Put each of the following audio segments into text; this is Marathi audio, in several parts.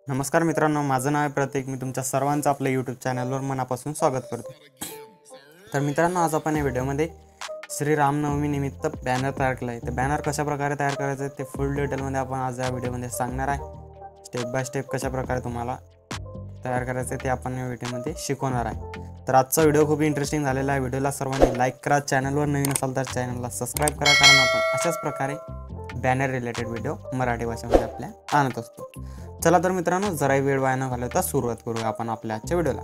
नमस्कार मित्रांनो, माझं नाव आहे प्रतीक। मी तुमच्या सर्वांचं आपल्या यूट्यूब चॅनलवर मनापासून स्वागत करतो। तर मित्रांनो, आज आपण या व्हिडिओमध्ये श्री रामनवमी निमित्त बॅनर तयार केला आहे। ते बॅनर कशा प्रकारे तयार करायचे ते फुल डिटेलमध्ये आपण आज या व्हिडिओमध्ये सांगणार आहे। स्टेप बाय स्टेप कशा प्रकारे तुम्हाला तयार करायचे ते आपण या व्हिडिओमध्ये शिकवणार आहे। तर आजचा व्हिडिओ खूप इंटरेस्टिंग झालेला आहे। व्हिडिओला सर्वांनी लाईक करा, चॅनलवर नवीन असाल तर चॅनलला सबस्क्राइब करा, कारण आपण अशाच प्रकारे बॅनर रिलेटेड व्हिडिओ मराठी भाषेमध्ये आपल्या आणत असतो। चला तर मित्रांनो, जरा वेळ वाया न घालवता सुरुवात करूया आपण आपल्या आजच्या व्हिडिओला।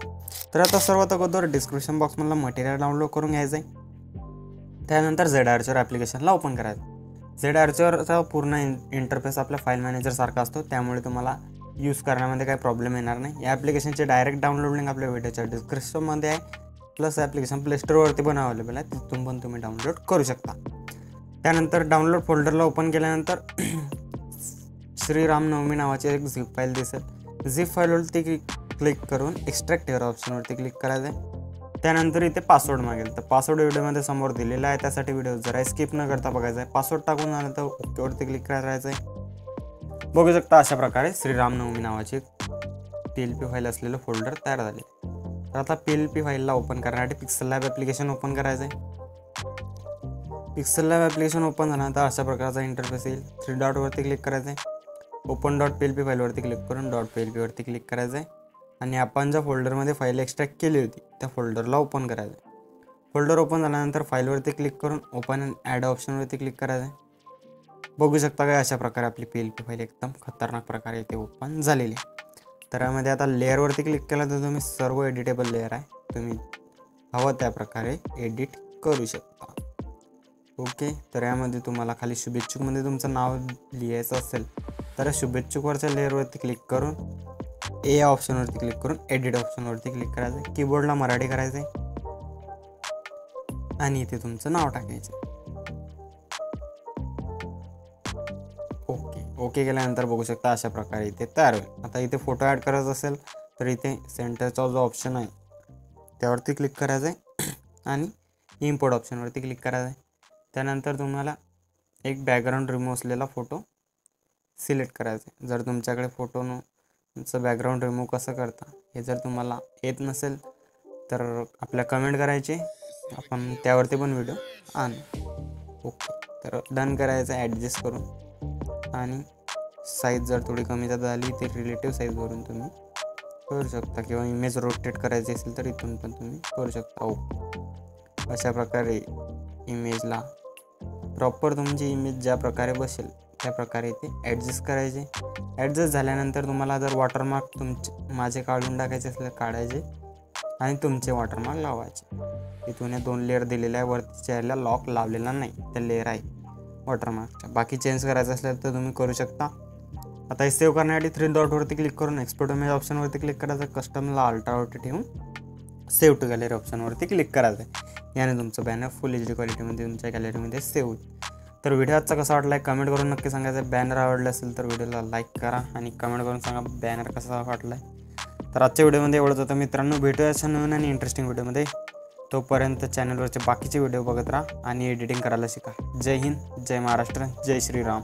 तर आता सर्वात अगोदर डिस्क्रिप्शन बॉक्समधला मटेरियल डाउनलोड करून घ्यायचं आहे। त्यानंतर झेडआर्चर ॲप्लिकेशनला ओपन करायचं। झेडआर्चरचा पूर्ण इंटरफेस आपल्या फाईल मॅनेजर सारखा असतो, त्यामुळे तुम्हाला यूज करण्यामध्ये काही प्रॉब्लेम येणार नाही। या ॲप्लिकेशनचे डायरेक्ट डाउनलोड लिंक आपल्या व्हिडिओच्या डिस्क्रिप्शनमध्ये आहे, प्लस ॲप्लिकेशन प्ले स्टोअरवरती पण अवेलेबल आहे, तिथून पण तुम्ही डाउनलोड करू शकता। त्यानंतर डाउनलोड फोल्डरला ओपन केल्यानंतर श्री रामनवमी नावाची एक झिप फाईल दिसेल। झिप फाईलवरती क्लिक करून एक्स्ट्रॅक्ट युअर ऑप्शनवरती क्लिक करायचं आहे। त्यानंतर इथे पासवर्ड मागेल, तर पासवर्ड व्हिडिओमध्ये समोर दिलेला आहे, त्यासाठी व्हिडिओ जरा स्किप न करता बघायचा आहे। पासवर्ड टाकून झालं ओकेवरती क्लिक करायचं आहे। बघू शकता अशा प्रकारे श्री रामनवमी नावाची PLP फाईल असलेलं फोल्डर तयार झाले। तर आता PLP फाईलला ओपन करण्यासाठी पिक्सल लॅब ॲप्लिकेशन ओपन करायचं आहे। पिक्सल लॅब ॲप्लिकेशन ओपन झाल्यानंतर अशा प्रकारचा इंटरफेस येईल। 3 डॉटवरती क्लिक करायचं आहे। ओपन .plp फाईलवरती क्लिक करून .plp वरती क्लिक करायचं आहे आणि आपण ज्या फोल्डरमध्ये फाईल एक्स्ट्रॅक्ट केली होती त्या फोल्डरला ओपन करायचं आहे। फोल्डर ओपन झाल्यानंतर फाईलवरती क्लिक करून ओपन अँड ॲड ऑप्शनवरती क्लिक करायचं आहे। बघू शकता काय अशा प्रकारे आपली PLP फाईल एकदम खतरनाक प्रकारे इथे ओपन झालेली आहे। तर यामध्ये आता लेअरवरती क्लिक केलं तर तुम्ही सर्व एडिटेबल लेअर आहे, तुम्ही हवं त्या प्रकारे एडिट करू शकता। ओके, तर यामध्ये तुम्हाला खाली शुभेच्छुकमध्ये तुमचं नाव लिहायचं असेल तर शुभेच्छुकवरच्या लेअरवरती क्लिक करून या ऑप्शनवरती क्लिक करून एडिट ऑप्शनवरती क्लिक करायचं आहे। कीबोर्डला मराठी करायचं आहे आणि इथे तुमचं नाव टाकायचं आहे। ओके केल्यानंतर बघू शकता अशा प्रकारे इथे तयार होईल। आता इथे फोटो ॲड करायचा असेल तर इथे सेंटरचा जो ऑप्शन आहे त्यावरती क्लिक करायचं आहे आणि इम्पोर्ट ऑप्शनवरती क्लिक करायचं आहे। त्यानंतर तुम्हाला एक बॅकग्राऊंड रिमूव्ह असलेला फोटो सिलेक्ट करायचं आहे। जर तुमच्याकडे फोटोचं बॅकग्राऊंड रिमूव्ह कसं करता हे जर तुम्हाला येत नसेल तर आपल्या कमेंट करायचे, आपण त्यावरती पण व्हिडिओ आणू। ओके, तर डन करायचं आहे ॲडजस्ट करून, आणि साईज जर थोडी कमी जास्त झाली ते रिलेटिव्ह साईजवरून तुम्ही करू शकता, किंवा इमेज रोटेट करायची असेल तर इथून पण तुम्ही करू शकता। ओके, अशा प्रकारे इमेजला प्रॉपर तुमची इमेज ज्या प्रकारे बसेल त्या प्रकारे इथे ॲडजस्ट करायचे। ॲडजस्ट झाल्यानंतर तुम्हाला जर वॉटरमार्क माझे काढून टाकायचे असले काढायचे आणि तुमचे वॉटरमार्क लावायचे। इथून 2 लेअर दिलेले आहे, वरतीच्या याला लॉक लावलेला नाही, त्या लेअर आहे वॉटरमार्कच्या। बाकी चेंज करायचं असेल तर तुम्ही करू शकता। आता हे सेव्ह करण्यासाठी 3 डॉटवरती क्लिक करून एक्सपोर्ट इमेज ऑप्शनवरती क्लिक करायचं, कस्टमला अल्ट्रावरती ठेवून सेव्ह टू गॅलरी ऑप्शनवरती क्लिक करायचं आहे। याने तुमचं बॅनर फुल HD क्वालिटीमध्ये तुमच्या गॅलरीमध्ये सेव्ह होईल। तर व्हिडिओ आजचा कसा वाटला आहे कमेंट करून नक्की सांगायचं। बॅनर आवडला असेल तर व्हिडिओला लाईक करा आणि कमेंट करून सांगा बॅनर कसा वाटला आहे। तर आजच्या व्हिडिओमध्ये एवढंच होतं मित्रांनो। भेटूया अशा नवीन आणि इंटरेस्टिंग व्हिडिओमध्ये। तोपर्यंत चॅनलवरचे बाकीचे व्हिडिओ बघत राहा आणि एडिटिंग करायला शिका। जय हिंद, जय महाराष्ट्र, जय श्रीराम।